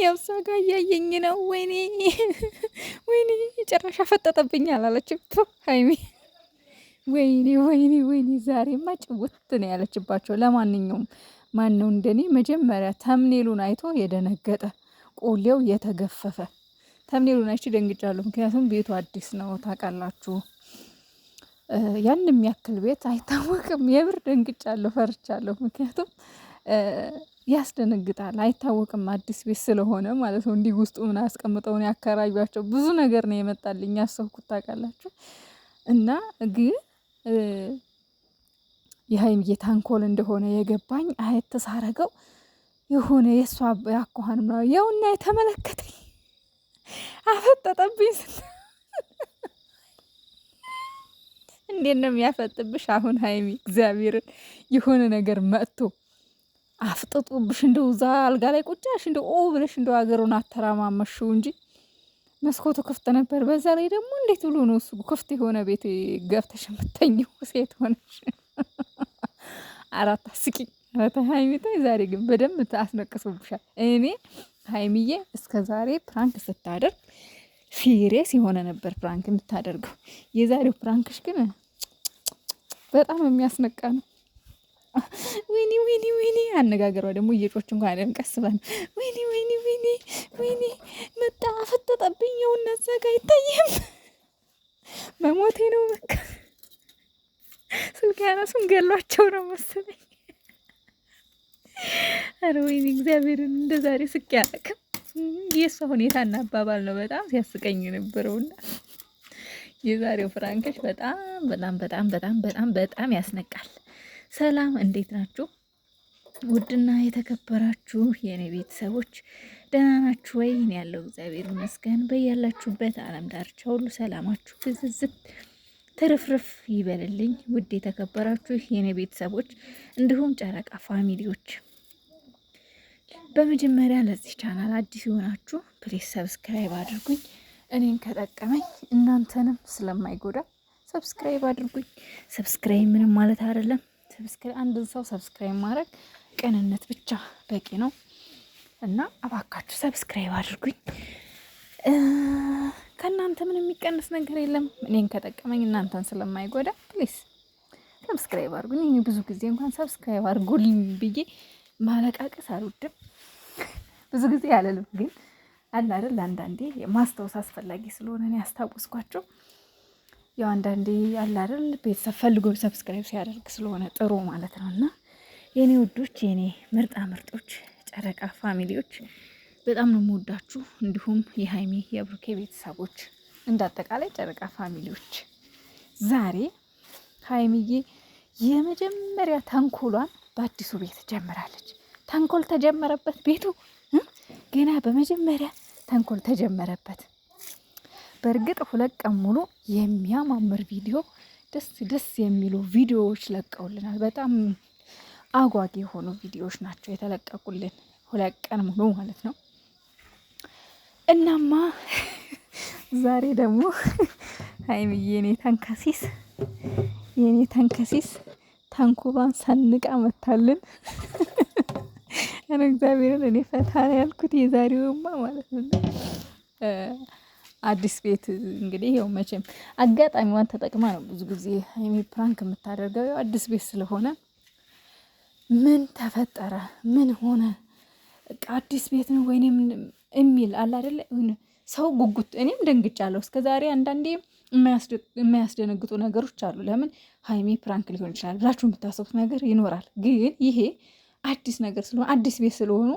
ያብሳ ጋር እያየኝ ነው። ወይኔ ወይኔ ጭራሽ አፈጠጠብኝ አላለችም ሀይሚ። ወይኔ ወይኔ ወይኔ ዛሬማ ጭውት ነው ያለችባቸው። ለማንኛውም ማን ነው እንደኔ መጀመሪያ ተምኔሉን አይቶ የደነገጠ ቆሌው የተገፈፈ? ተምኔሉን አይቼ ደንግጫለሁ። ምክንያቱም ቤቱ አዲስ ነው ታውቃላችሁ። ያን የሚያክል ቤት አይታወቅም። የብር ደንግጫለሁ፣ ፈርቻለሁ። ምክንያቱም ያስደነግጣል፣ አይታወቅም። አዲስ ቤት ስለሆነ ማለት ነው። እንዲህ ውስጡ ምን አስቀምጠውን ያከራዩቸው ብዙ ነገር ነው የመጣልኝ ያሰብኩት ታውቃላችሁ። እና ግን የሀይሚዬ ታንኮል እንደሆነ የገባኝ አየት ሳረገው የሆነ የእሷ ያኳኋን ምናምን ያውና የተመለከተኝ አፈጠጠብኝ። እንዴት ነው የሚያፈጥብሽ አሁን ሀይሚ? እግዚአብሔርን የሆነ ነገር መጥቶ አፍጥጡብሽ እንደው እዛ አልጋ ላይ ቁጫሽ እንደው ብለሽ እንደው ሀገሩን አተራማመሽው እንጂ መስኮቱ ክፍት ነበር። በዛ ላይ ደግሞ እንዴት ብሎ ነው እሱ ክፍት የሆነ ቤት ገብተሽ የምተኘው ሴት ሆነሽ? አራት አስቂኝ አራት ሀይሚታ ዛሬ ግን በደንብ አስነቅሶብሻል። እኔ ሀይሚዬ እስከ ዛሬ ፕራንክ ስታደርግ ሲሪየስ የሆነ ነበር ፕራንክ የምታደርገው። የዛሬው ፕራንክሽ ግን በጣም የሚያስነቃ ነው። ወይኔ ወይኔ ወይኔ አነጋገሯ ደግሞ እየጮች እንኳን አይደለም ቀስ ብላ ነው። ወይኔ ወይኔ ወይኔ ወይኔ መጣ አፈጠጠብኝ። የውና እዛ ጋ አይታይም። መሞቴ ነው በቃ። ስልክ ያነሱን ገሏቸው ነው መሰለኝ። አረ ወይኔ እግዚአብሔርን እንደ ዛሬ ስቅ ያለክም የእሷ ሁኔታና አባባል ነው በጣም ሲያስቀኝ የነበረውና የዛሬው ፍራንክሽ በጣም በጣም በጣም በጣም በጣም በጣም ያስነቃል። ሰላም እንዴት ናችሁ? ውድና የተከበራችሁ የእኔ ቤተሰቦች ደህና ናችሁ ወይ? እኔ ያለው እግዚአብሔር ይመስገን። በያላችሁበት ዓለም ዳርቻ ሁሉ ሰላማችሁ ብዝዝት ትርፍርፍ ይበልልኝ። ውድ የተከበራችሁ የእኔ ቤተሰቦች እንዲሁም ጨረቃ ፋሚሊዎች፣ በመጀመሪያ ለዚህ ቻናል አዲስ የሆናችሁ ፕሊዝ ሰብስክራይብ አድርጉኝ። እኔን ከጠቀመኝ እናንተንም ስለማይጎዳ ሰብስክራይብ አድርጉኝ። ሰብስክራይብ ምንም ማለት አይደለም። አንድን ሰው ሰብስክራይብ ማድረግ ቅንነት ብቻ በቂ ነው እና እባካችሁ ሰብስክራይብ አድርጉኝ። ከእናንተ ምን የሚቀንስ ነገር የለም። እኔን ከጠቀመኝ እናንተን ስለማይጎዳ ፕሊስ ሰብስክራይብ አድርጉኝ። እኔ ብዙ ጊዜ እንኳን ሰብስክራይብ አድርጉልኝ ብዬ ማለቃቀስ አልወድም። ብዙ ጊዜ አልልም፣ ግን አለ አይደል አንዳንዴ ማስታወስ አስፈላጊ ስለሆነ እኔ ያስታውስኳቸው። ያው አንዳንዴ አለ አይደል ቤተሰብ ፈልጎ ሰብስክራይብ ሲያደርግ ስለሆነ ጥሩ ማለት ነው። እና የኔ ውዶች፣ የኔ ምርጣ ምርጦች ጨረቃ ፋሚሊዎች በጣም ነው የምወዳችሁ። እንዲሁም የሀይሚ የብሩኬ ቤተሰቦች እንዳጠቃላይ ጨረቃ ፋሚሊዎች፣ ዛሬ ሀይሚዬ የመጀመሪያ ተንኮሏን በአዲሱ ቤት ጀምራለች። ተንኮል ተጀመረበት ቤቱ ገና በመጀመሪያ ተንኮል ተጀመረበት። በእርግጥ 2 ቀን ሙሉ የሚያማምር ቪዲዮ ደስ የሚሉ ቪዲዮዎች ለቀውልናል። በጣም አጓጊ የሆኑ ቪዲዮዎች ናቸው የተለቀቁልን 2 ቀን ሙሉ ማለት ነው። እናማ ዛሬ ደግሞ ሀይሚዬ የኔ ተንከሲስ ተንኮሏን ሰንቃ መታልን። እግዚአብሔርን እኔ ፈታ ነው ያልኩት የዛሬውማ ማለት ነው። አዲስ ቤት እንግዲህ ይኸው መቼም አጋጣሚዋን ተጠቅማ ነው ብዙ ጊዜ ሀይሚ ፕራንክ የምታደርገው። ያው አዲስ ቤት ስለሆነ ምን ተፈጠረ ምን ሆነ አዲስ ቤት ነው ወይኔም የሚል አለ አይደለ ሰው ጉጉት። እኔም ደንግጫለሁ። እስከዛሬ አንዳንዴ የማያስደነግጡ ነገሮች አሉ። ለምን ሀይሚ ፕራንክ ሊሆን ይችላል ብላችሁ የምታስቡት ነገር ይኖራል። ግን ይሄ አዲስ ነገር ስለሆነ አዲስ ቤት ስለሆኑ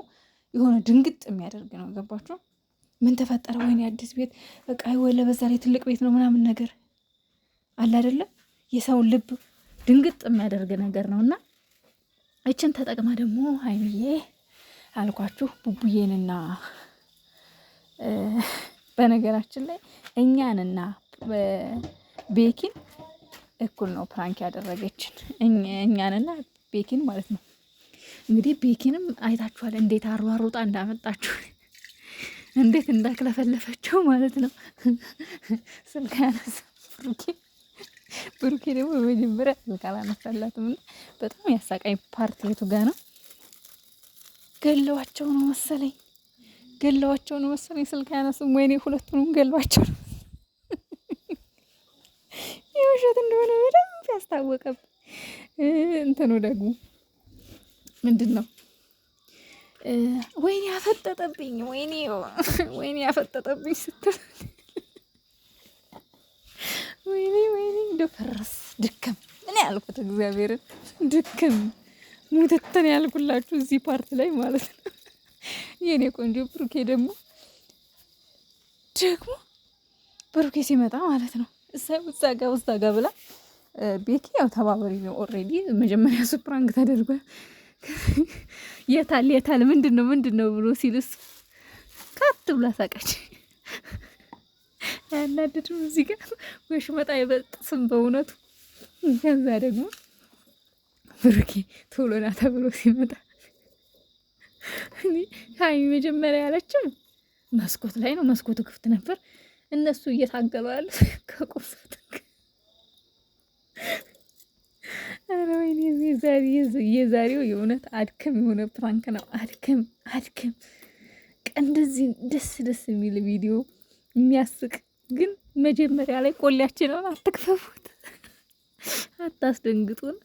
የሆነ ድንግጥ የሚያደርግ ነው። ገባችሁ? ምን ተፈጠረ ወይኔ አዲስ ቤት በቃ ወለ በዛ ላይ ትልቅ ቤት ነው ምናምን ነገር አለ አይደለም የሰውን ልብ ድንግጥ የሚያደርግ ነገር ነውና እችን ተጠቅማ ደግሞ ሀይሚዬ አልኳችሁ ቡቡዬንና በነገራችን ላይ እኛንና ቤኪን እኩል ነው ፕራንክ ያደረገችን እኛንና ቤኪን ማለት ነው። እንግዲህ ቤኪንም አይታችኋል እንዴት አሯሩጣ እንዳመጣችሁ እንዴት እንዳክለፈለፈችው ማለት ነው። ስልክ ያነሳ ብሩኬ ደግሞ በመጀመሪያ ስልክ አላነሳላትም። በጣም ያሳቃኝ ፓርቲ የቱ ጋ ነው? ገለዋቸው ነው መሰለኝ ገለዋቸው ነው መሰለኝ ስልክ አያነሱም። ወይኔ ሁለቱንም ገለዋቸው ነው። የውሸት እንደሆነ በደንብ ያስታወቀብኝ እንትኑ ደግሞ ምንድን ነው? ወይኔ ያፈጠጠብኝ፣ ወይኔ ያፈጠጠብኝ ስትል ወይኔ እንደው ፈረስ ድክም እኔ ያልኩት እግዚአብሔርን ድክም ሙትተን ያልኩላችሁ እዚህ ፓርት ላይ ማለት ነው። የኔ ቆንጆ ብሩኬ ደግሞ ብሩኬ ሲመጣ ማለት ነው እዛ ጋ ብላ ቤኪ ያው ተባበሪ ነው ኦልሬዲ መጀመሪያ እሱ ፕራንክ ተደርጓል። የታል ምንድን ነው ብሎ ሲልስ ካት ብላ ሳቀች። ያናድድም እዚህ ጋር ወሽመጣ አይበጥስም በእውነቱ። ከዛ ደግሞ ብሩኬ ቶሎ ና ተብሎ ሲመጣ ሀይሚ መጀመሪያ ያለችው መስኮት ላይ ነው። መስኮቱ ክፍት ነበር። እነሱ እየታገሉ ያሉት ከቁርሰት ኧረ ወይኔ የዛሬው የእውነት አድክም የሆነ ፕራንክ ነው። አድክም እንደዚህ ደስ የሚል ቪዲዮ የሚያስቅ ግን መጀመሪያ ላይ ቆሌያችንን አትክፈፉት፣ አታስደንግጡን።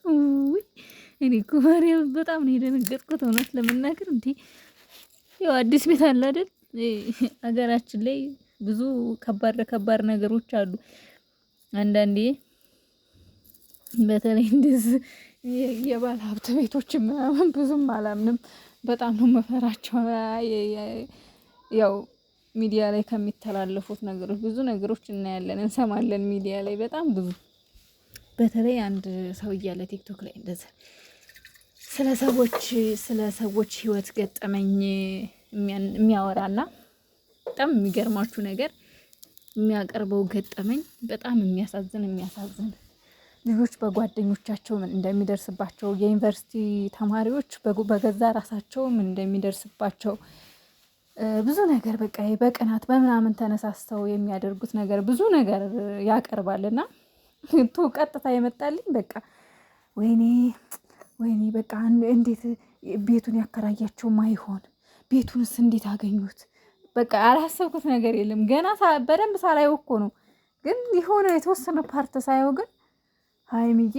እኔ እኮ ማርያም በጣም ነው የደነገጥኩት እውነት ለመናገር። እንዴ ያው አዲስ ቤት አለ አይደል ሀገራችን ላይ ብዙ ከባድ ነገሮች አሉ። አንዳንዴ በተለይ እንደዚህ የባለ ሀብት ቤቶች ምናምን ብዙም አላምንም፣ በጣም ነው መፈራቸው። ያው ሚዲያ ላይ ከሚተላለፉት ነገሮች ብዙ ነገሮች እናያለን እንሰማለን። ሚዲያ ላይ በጣም ብዙ በተለይ አንድ ሰው እያለ ቲክቶክ ላይ እንደዚህ ስለ ሰዎች ህይወት ገጠመኝ የሚያወራና በጣም የሚገርማችሁ ነገር የሚያቀርበው ገጠመኝ በጣም የሚያሳዝን ልጆች በጓደኞቻቸው ምን እንደሚደርስባቸው፣ የዩኒቨርሲቲ ተማሪዎች በገዛ ራሳቸው ምን እንደሚደርስባቸው ብዙ ነገር በቃ በቅናት በምናምን ተነሳስተው የሚያደርጉት ነገር ብዙ ነገር ያቀርባልና ቀጥታ የመጣልኝ በቃ ወይኔ በቃ እንዴት ቤቱን ያከራያቸው ማይሆን ቤቱንስ እንዴት አገኙት? በቃ ያላሰብኩት ነገር የለም። ገና በደንብ ሳላየው እኮ ነው፣ ግን የሆነ የተወሰነ ፓርት ሳየው ግን ሀይሚዬ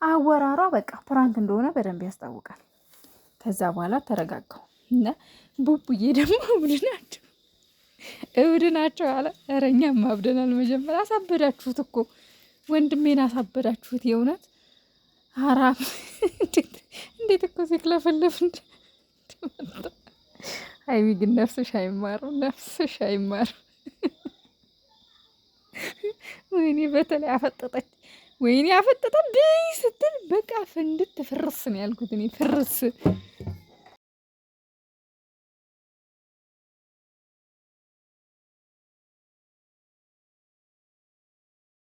አወራሯ በቃ ፕራንክ እንደሆነ በደንብ ያስታውቃል። ከዛ በኋላ ተረጋጋው እና ቡቡዬ ደግሞ እብድ ናቸው አለ። ኧረ እኛም አብደናል። መጀመሪያ አሳበዳችሁት እኮ ወንድሜን አሳበዳችሁት። የእውነት ሀራም እንዴት እኮ ሲክለፈለፍ ሀይሚ ግን ነፍስሽ አይማሩ። ወይኔ በተለይ አፈጠጠች። ወይኔ አፈጠጠብኝ ስትል በቃ ፍንድት ፍርስ ነው ያልኩት እኔ ፍርስ